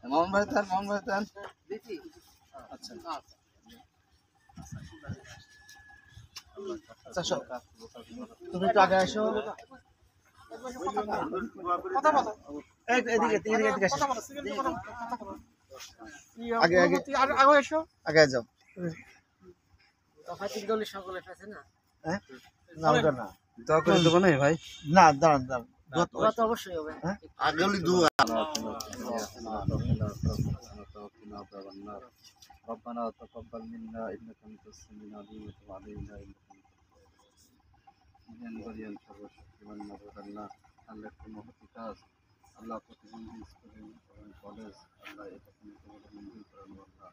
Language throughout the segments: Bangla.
মোহন ভাই দেন আচ্ছা আচ্ছা তুমি একটু আগে আসো আগে যাও দোয়া করে দেবো না ভাই না দাঁড়ান অবশ্যই হবে ربنا تقبل منا انك انت السميع العليم وتب علينا انك انت আল্লাহ কোনো কাজ আল্লাহ প্রতিবন্ধী স্টুডেন্ট এবং কলেজ আল্লাহ এটা তুমি তোমাদের মঞ্জুর করেন আল্লাহ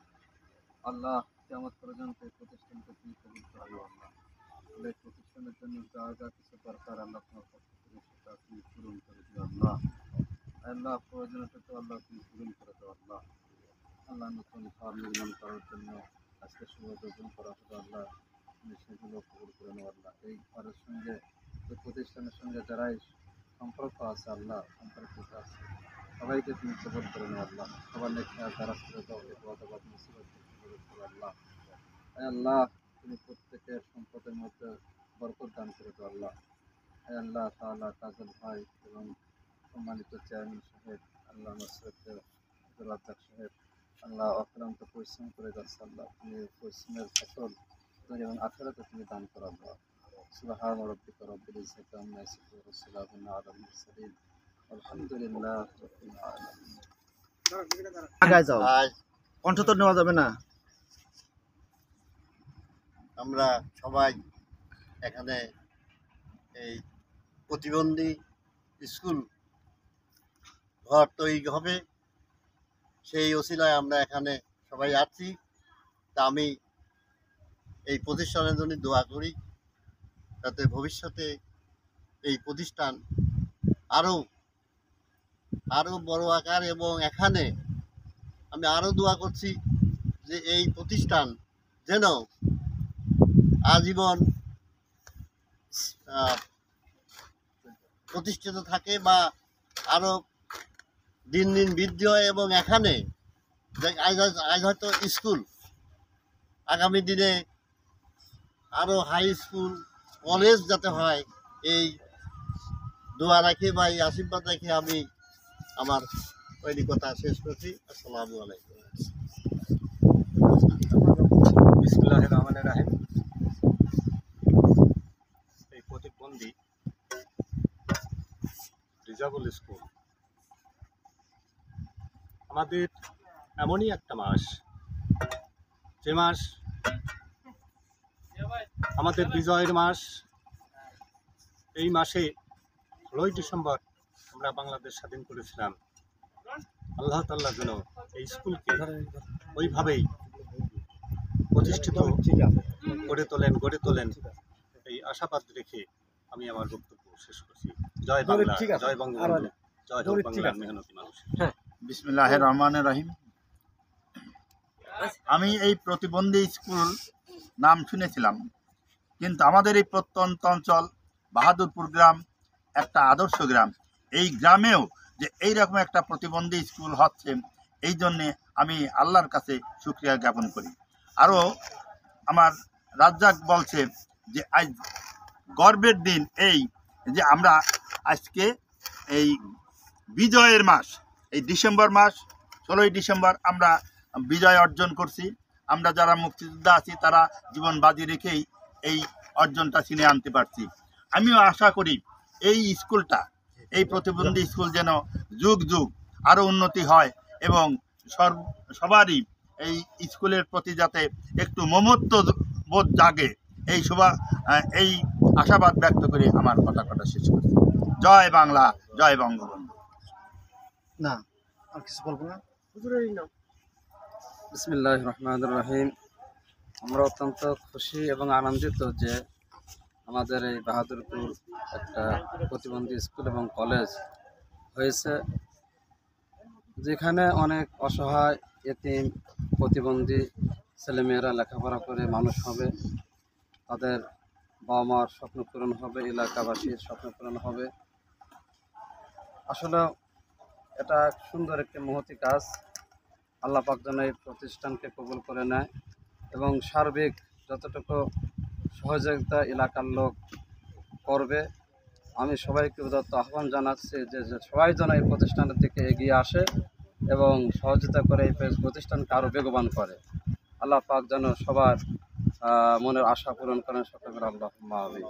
আল্লাহ কিয়ামত পর্যন্ত প্রতিষ্ঠানকে তুমি কবুল করো আল্লাহ আল্লাহ প্রতিষ্ঠানের জন্য যা যা কিছু দরকার আল্লাহ তোমার পক্ষ থেকে সেটা তুমি পূরণ করে দিও আল্লাহ আল্লাহ প্রয়োজনীয়তা তো আল্লাহ তুমি পূরণ করে দাও আল্লাহ আল্লাহ নতুন ঘর নির্মাণ করার জন্য আজকে সুযোগ করা হলো আল্লাহ তুমি সেগুলো কবুল করে নেও আল্লাহ এই ঘরের সঙ্গে এই প্রতিষ্ঠানের সঙ্গে যারাই সম্পর্ক আছে আল্লাহ সম্পর্কিত আছে সবাইকে তুমি কবুল করে নেও আল্লাহ সবার লেখা দ্বারা করে দাও অথবা মুসিবত আল্লাহ আল্লাহ তুমি প্রত্যেকের সম্পদের মধ্যে বরকত দান করে দাও আল্লাহ আল্লাহ তাআলা কাজল ভাই এবং সম্মানিত চেয়ারম্যান সাহেব আল্লাহ নসরত রাজ্জাক সাহেব আল্লাহ অক্লান্ত পরিশ্রম করে যাচ্ছে আল্লাহ তুমি পরিশ্রমের ফসল এবং আখিরাতে তুমি দান করো আল্লাহ সুবহান রাব্বিকা রাব্বিল ইজ্জাতি আম্মা ইয়াসিফুন ওয়া সালামুন আলাল মুরসালিন আলহামদুলিল্লাহ রাব্বিল আলামিন আগায় যাও কণ্ঠ তো নেওয়া যাবে না আমরা সবাই এখানে এই প্রতিবন্ধী স্কুল ঘর তৈরি হবে সেই ওসিলায় আমরা এখানে সবাই আছি তা আমি এই প্রতিষ্ঠানের জন্য দোয়া করি যাতে ভবিষ্যতে এই প্রতিষ্ঠান আরো বড় আকার এবং এখানে আমি আরো দোয়া করছি যে এই প্রতিষ্ঠান যেন আজীবন প্রতিষ্ঠিত থাকে বা আরো দিন দিন বৃদ্ধি হয় এবং এখানে আজ হয়তো স্কুল আগামী দিনে আরো হাই স্কুল কলেজ যাতে হয় এই দোয়া রাখি বা এই আশীর্বাদ রাখি আমি আমার ওই কথা শেষ করছি আসসালামু আলাইকুম বিসমিল্লাহির রহমানির রহিম এই প্রতিবন্ধী রিজাবল স্কুল আমাদের এমনই একটা মাস যে মাস আমাদের বিজয়ের মাস এই মাসে 16 ডিসেম্বর আমরা বাংলাদেশ স্বাধীন করেছিলাম আল্লাহ তাআলা যেন এই স্কুলকে ওইভাবেই প্রতিষ্ঠিত গড়ে তোলেন এই আশাবাদ রেখে আমি আমার বক্তব্য শেষ করছি জয় বাংলা জয় বঙ্গবন্ধু জয় বাংলার মেহনতি মানুষ বিসমিল্লাহির রহমানির রহিম আমি এই প্রতিবন্ধী স্কুল নাম শুনেছিলাম কিন্তু আমাদের এই প্রত্যন্ত অঞ্চল বাহাদুরপুর গ্রাম একটা আদর্শ গ্রাম এই গ্রামেও যে এইরকম একটা প্রতিবন্ধী স্কুল হচ্ছে এই জন্যে আমি আল্লাহর কাছে শুকরিয়া জ্ঞাপন করি আরও আমার রাজ্জাক বলছে যে আজ গর্বের দিন এই যে আমরা আজকে এই বিজয়ের মাস এই ডিসেম্বর মাস 16 ডিসেম্বর আমরা বিজয় অর্জন করছি আমরা যারা মুক্তিযোদ্ধা আছি তারা জীবন বাজি রেখেই এই অর্জনটা ছিনিয়ে আনতে পারছি। আমিও আশা করি এই স্কুলটা, এই প্রতিবন্ধী স্কুল যেন যুগ যুগ আরও উন্নতি হয় এবং সবারই এই স্কুলের প্রতি যাতে একটু মমত্ব বোধ জাগে, এই আশাবাদ ব্যক্ত করে আমার কথা শেষ করছি। জয় বাংলা, জয় বঙ্গবন্ধু। না আর কিছু বলবো না। বিসমিল্লাহির রহমানির রহিম। আমরা অত্যন্ত খুশি এবং আনন্দিত যে আমাদের এই বাহাদুরপুর একটা প্রতিবন্ধী স্কুল এবং কলেজ হয়েছে, যেখানে অনেক অসহায় এতিম প্রতিবন্ধী ছেলেমেয়েরা লেখাপড়া করে মানুষ হবে, তাদের বাবা মার স্বপ্ন পূরণ হবে, এলাকাবাসীর স্বপ্ন পূরণ হবে। আসলে এটা সুন্দর একটি মহতি কাজ। আল্লাহ পাক যেন এই প্রতিষ্ঠানকে কবুল করে নেয় এবং সার্বিক যতটুকু সহযোগিতা এলাকার লোক করবে, আমি সবাইকে উদাত্ত আহ্বান জানাচ্ছি যে সবাই যেন এই প্রতিষ্ঠানের দিকে এগিয়ে আসে এবং সহযোগিতা করে এই প্রতিষ্ঠানকে আরও বেগবান করে। আল্লাহ পাক যেন সবার মনের আশা পূরণ করেন, সকলের আল্লাহুম্মা আমিন।